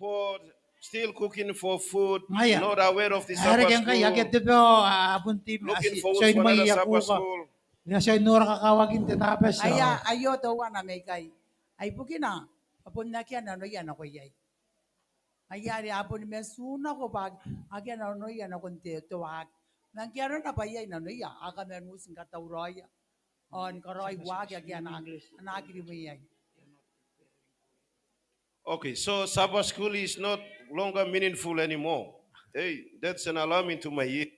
support, still cooking for food, Ngaya. not aware of the Hari Sabbath kang kaya school, kete po abun tim looking forward soy for may another Sabbath yakuka. school. Ya soy nora kakawagin te tapes. Ayo to wana may kay. Ay bukina. Apun na kya na no yan ako yay. Ayari apun me suna ko pag agyan na no yan ako to wag. Nang kya na pa yay na no ya. Aga men musin katawroya. On karoy wag agyan na anagri mo yay. Okay, so Sabbath school is not longer meaningful anymore. Hey, that's an alarm into my ear.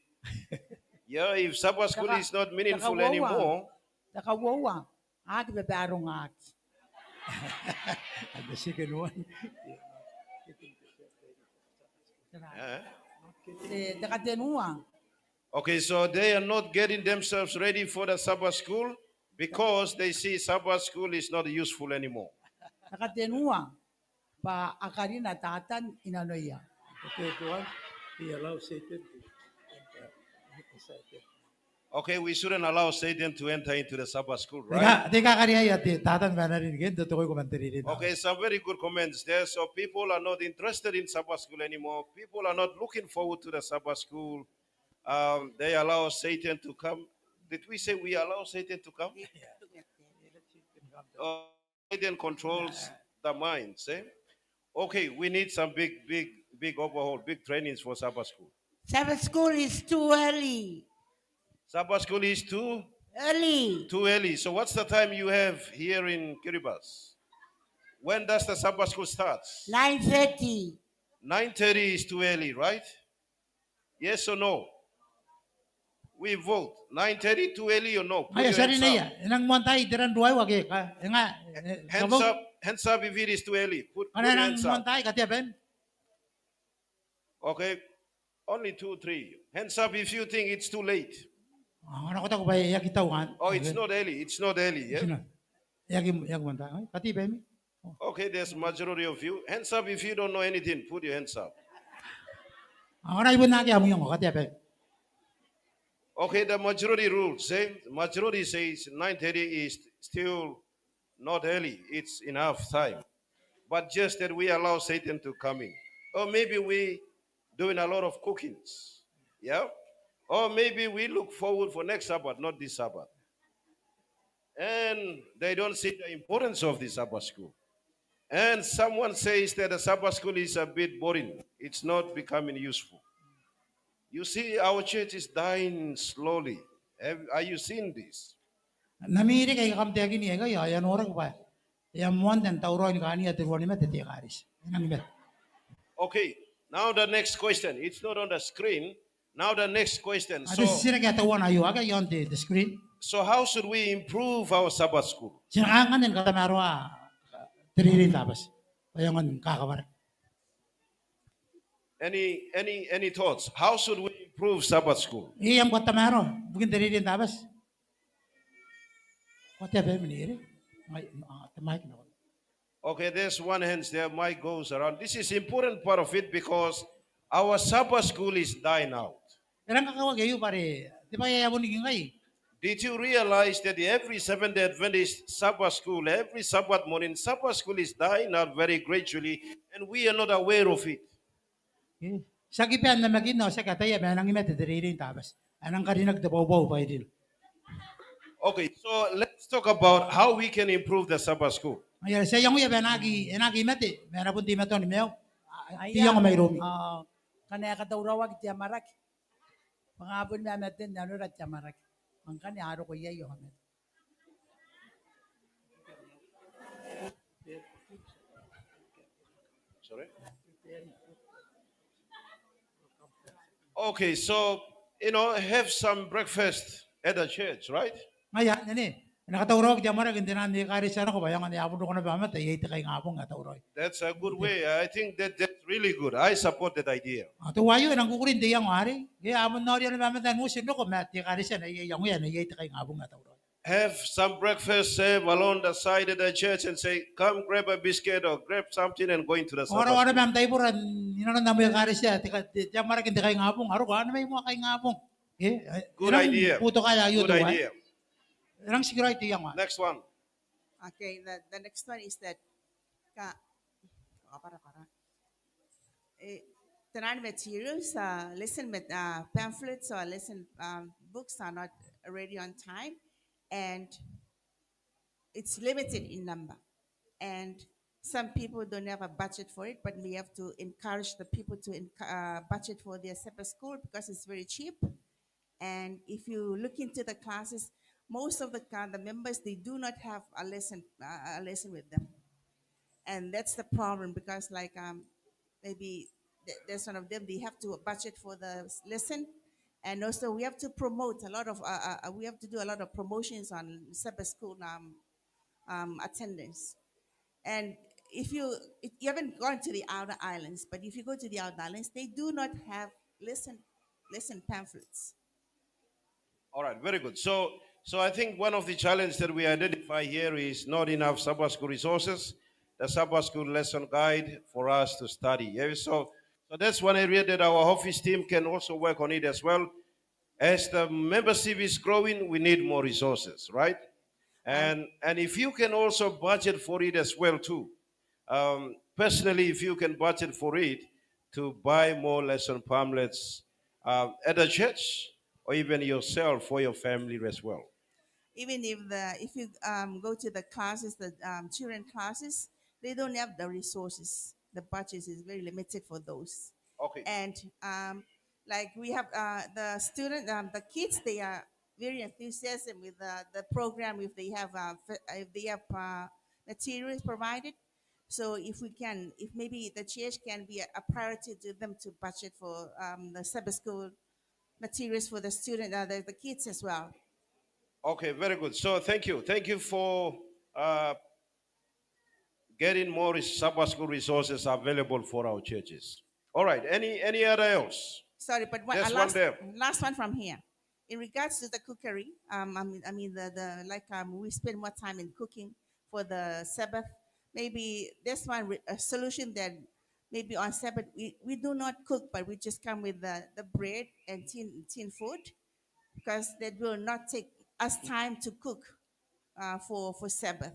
Yeah, if Sabbath school is not meaningful anymore, Nakawawa. Ag be barong ag. The second one. Nakatenuwa. okay, so they are not getting themselves ready for the Sabbath school because they see Sabbath school is not useful anymore. Nakatenuwa. Pa akarin atatan inanoya. The third one, he allows Satan to enter inside them. Okay, we shouldn't allow Satan to enter into the Sabbath school, right? Teka kariya yati tatan banarin gen to ko komantari rin. Okay, some very good comments there. So people are not interested in Sabbath school anymore. People are not looking forward to the Sabbath school. They allow Satan to come. Did we say we allow Satan to come? Satan controls the minds. Eh? Okay, we need some big overhaul, big trainings for Sabbath school. Sabbath school is too early. Sabbath school is too Early. early. So what's the time you have here in Kiribati? When does the Sabbath school start? 9:30. 9:30 is too early, right? Yes or no? We vote. 9:30 too early or no? Put Ay your sari hands na up. ya. Inang montay diran duay wage ka. Nga. Hands up if it is too early. Put Ano your nang hands up. montay katiya ben? Okay. Only 2, 3. Hands up if you think it's too late. Ano ko ta ko ba yakitawan? Oh, it's not early. It's not early. Yeah? Sino? Yag montay. Kati ben? Okay, there's majority of you. Hands up if you don't know anything. Put your hands up. Ano ibon na kaya mo yung katiya ben? Okay, the majority rules. Majority says 9:30 is still not early. It's enough time. But just that we allow Satan to come in. Or maybe we doing a lot of cookings. Yeah? Or maybe we look forward for next Sabbath, not this Sabbath. And they don't see the importance of the Sabbath school. And someone says that the Sabbath school is a bit boring. It's not becoming useful. You see, our church is dying slowly. Are you seeing this? Namiri kay kamte gini ega ya yan orang pa. Yang monten tauro ni kani at ruani met te karis. Nang bet. Okay, now the next question. It's not on the screen. Now the next question. Ada sira kaya tawan ayu aga yon the screen. So how should we improve our Sabbath school? Sinangan din kata marwa tiririn tapos. Payangan kakawar. Any thoughts? How should we improve Sabbath school? Iyam kata maro. Bukin tiririn tapos. Kota be meniri. Mic na. Okay, there's one hand there. Mic goes around. This is important part of it because our Sabbath school is dying out. Erang kakawag ayu pare. Di ba yayabon ni ngay? Did you realize that every Seventh-day Adventist Sabbath school, every Sabbath morning, Sabbath school is dying out very gradually, and we are not aware of it? Sa gipian na magino sa kataya ba nang imet tiririn tapos. Anang karinag tabaw-baw pa idil. Okay, so let's talk about how we can improve the Sabbath school. Ay sa yang uya ba nagi mete. Mera pun di meton ni Maeu. Tiyang may romi. Kanaya katawrawag tiya marak. Pangapon na natin na rat tiya marak. Ang kanya aro ko yayo hamet. Sorry? Okay, so, have some breakfast at the church, right? Maya, nani. Nakatawrog di amara hindi na ni kari sana ko bayang ni abon ko na ba mata yai kay ngapong atawroy. That's a good way. I think that's really good. I support that idea. Ato wayo nang kukurin di yang ari. Kaya amon na riyan ba mata mo sino ko mati kari sana yang yan yai kay ngapong atawroy. Have some breakfast serve along the side of the church and say, come grab a biscuit or grab something and go into the Sabbath. Ora ma'am tayo puran ino na mo yung kari siya. Di amara hindi kay ngapong. Aro ko ano may mo kay ngapong. Good idea. Puto kaya yun. Good idea. Erang security yang Next one. Okay, the next one is that uh, the materials, pamphlets or lesson books are not ready on time, and it's limited in number. And some people don't have a budget for it, but we have to encourage the people to budget for their separate school because it's very cheap. And if you look into the classes, most of the members they do not have a lesson with them, and that's the problem because maybe there's one of them they have to budget for the lesson, and also we have to promote a lot of we have to do a lot of promotions on Sabbath school attendance. And if you haven't gone to the outer islands, but if you go to the outer islands, they do not have lesson pamphlets. All right, very good. So I think one of the challenges that we identify here is not enough Sabbath school resources, the Sabbath school lesson guide for us to study. Yeah, so that's one area that our office team can also work on it as well. As the membership is growing, we need more resources, right? And if you can also budget for it as well too. Personally, if you can budget for it to buy more lesson pamphlets at the church or even yourself for your family as well. Even if you go to the classes, the children classes, they don't have the resources. The budget is very limited for those. Okay. And like we have the kids, they are very enthusiastic with the program if they have materials provided. So if maybe the church can be a priority to them to budget for the Sabbath school materials for the student, the kids as well. Okay, very good. So thank you. Thank you for getting more Sabbath school resources available for our churches. All right. Any other else? Sorry, but There's one there. last one from here. In regards to the cookery, I mean we spend more time in cooking for the Sabbath. Maybe this one a solution that maybe on Sabbath we do not cook, but we just come with the bread and tin food because that will not take us time to cook for Sabbath.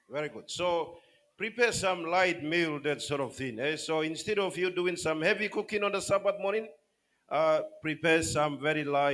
Very good. So prepare some light meal, that sort of thing. So instead of you doing some heavy cooking on the Sabbath morning, prepare some very light